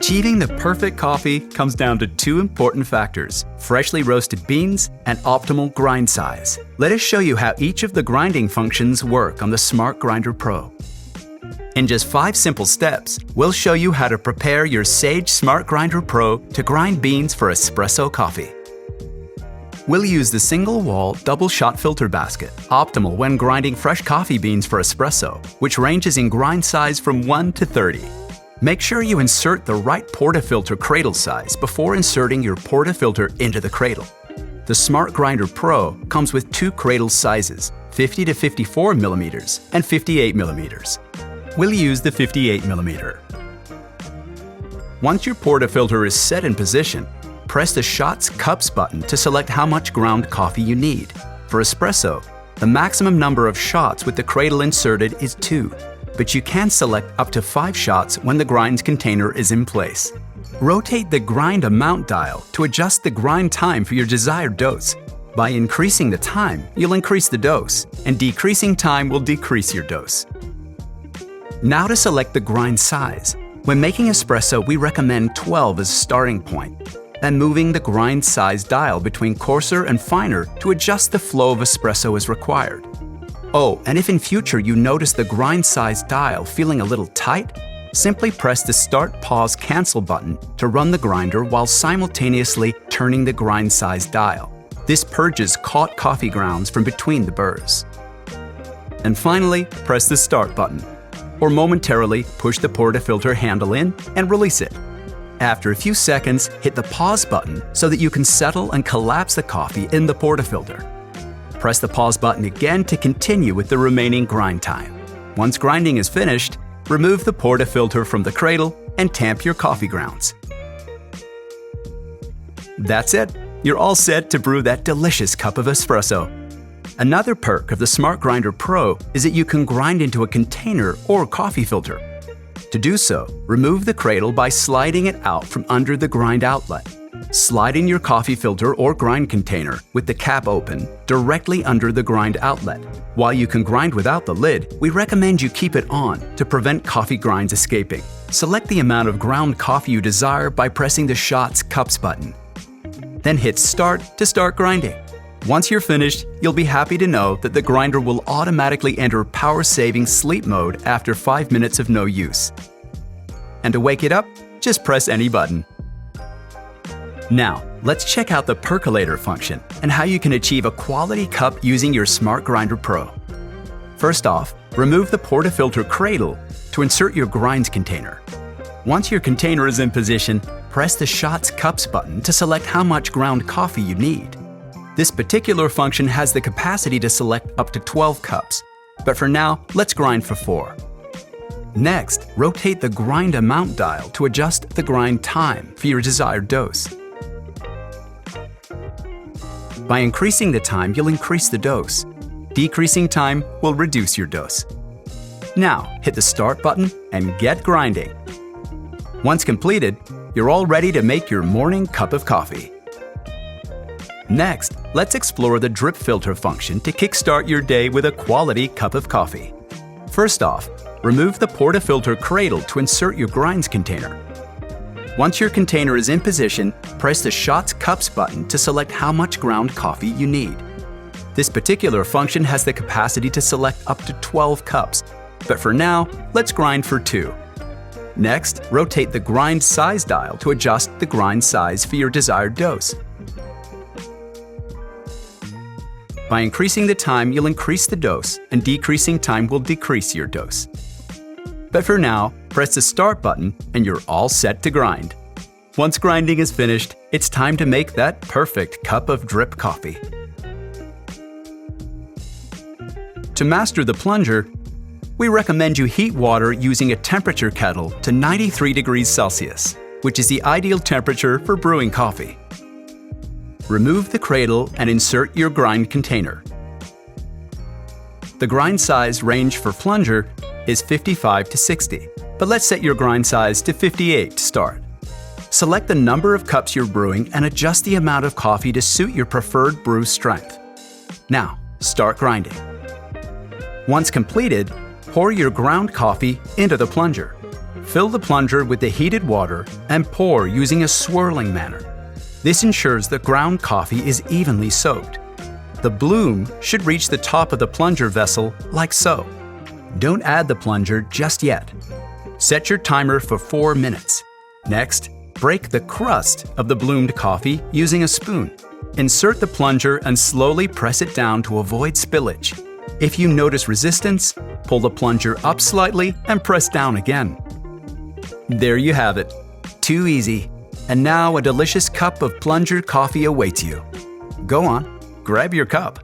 Achieving the perfect coffee comes down to two important factors: freshly roasted beans and optimal grind size. Let us show you how each of the grinding functions work on the Smart Grinder Pro. In just 5 simple steps, we'll show you how to prepare your Sage Smart Grinder Pro to grind beans for espresso coffee. We'll use the single-wall double-shot filter basket, optimal when grinding fresh coffee beans for espresso, which ranges in grind size from 1 to 30. Make sure you insert the right portafilter cradle size before inserting your portafilter into the cradle. The Smart Grinder Pro comes with 2 cradle sizes, 50 to 54 millimeters and 58 millimeters. We'll use the 58 millimeter. Once your portafilter is set in position, press the Shots Cups button to select how much ground coffee you need. For espresso, the maximum number of shots with the cradle inserted is 2. But you can select up to 5 shots when the grind container is in place. Rotate the grind amount dial to adjust the grind time for your desired dose. By increasing the time, you'll increase the dose, and decreasing time will decrease your dose. Now to select the grind size. When making espresso, we recommend 12 as a starting point, then moving the grind size dial between coarser and finer to adjust the flow of espresso as required. Oh, and if in future you notice the grind size dial feeling a little tight, simply press the Start, Pause, Cancel button to run the grinder while simultaneously turning the grind size dial. This purges caught coffee grounds from between the burrs. And finally, press the Start button, or momentarily push the portafilter handle in and release it. After a few seconds, hit the Pause button so that you can settle and collapse the coffee in the portafilter. Press the Pause button again to continue with the remaining grind time. Once grinding is finished, remove the portafilter from the cradle and tamp your coffee grounds. That's it. You're all set to brew that delicious cup of espresso. Another perk of the Smart Grinder Pro is that you can grind into a container or coffee filter. To do so, remove the cradle by sliding it out from under the grind outlet. Slide in your coffee filter or grind container with the cap open directly under the grind outlet. While you can grind without the lid, we recommend you keep it on to prevent coffee grinds escaping. Select the amount of ground coffee you desire by pressing the Shots Cups button. Then hit Start to start grinding. Once you're finished, you'll be happy to know that the grinder will automatically enter power-saving sleep mode after 5 minutes of no use. And to wake it up, just press any button. Now, let's check out the percolator function and how you can achieve a quality cup using your Smart Grinder Pro. First off, remove the portafilter cradle to insert your grind container. Once your container is in position, press the Shots Cups button to select how much ground coffee you need. This particular function has the capacity to select up to 12 cups, but for now, let's grind for 4. Next, rotate the grind amount dial to adjust the grind time for your desired dose. By increasing the time, you'll increase the dose. Decreasing time will reduce your dose. Now, hit the Start button and get grinding. Once completed, you're all ready to make your morning cup of coffee. Next, let's explore the drip filter function to kickstart your day with a quality cup of coffee. First off, remove the portafilter cradle to insert your grinds container. Once your container is in position, press the Shots Cups button to select how much ground coffee you need. This particular function has the capacity to select up to 12 cups, but for now, let's grind for 2. Next, rotate the grind size dial to adjust the grind size for your desired dose. By increasing the time, you'll increase the dose, and decreasing time will decrease your dose. But for now, press the Start button and you're all set to grind. Once grinding is finished, it's time to make that perfect cup of drip coffee. To master the plunger, we recommend you heat water using a temperature kettle to 93 degrees Celsius, which is the ideal temperature for brewing coffee. Remove the cradle and insert your grind container. The grind size range for plunger is 55 to 60, but let's set your grind size to 58 to start. Select the number of cups you're brewing and adjust the amount of coffee to suit your preferred brew strength. Now, start grinding. Once completed, pour your ground coffee into the plunger. Fill the plunger with the heated water and pour using a swirling manner. This ensures the ground coffee is evenly soaked. The bloom should reach the top of the plunger vessel like so. Don't add the plunger just yet. Set your timer for 4 minutes. Next, break the crust of the bloomed coffee using a spoon. Insert the plunger and slowly press it down to avoid spillage. If you notice resistance, pull the plunger up slightly and press down again. There you have it. Too easy. And now a delicious cup of plunger coffee awaits you. Go on, grab your cup.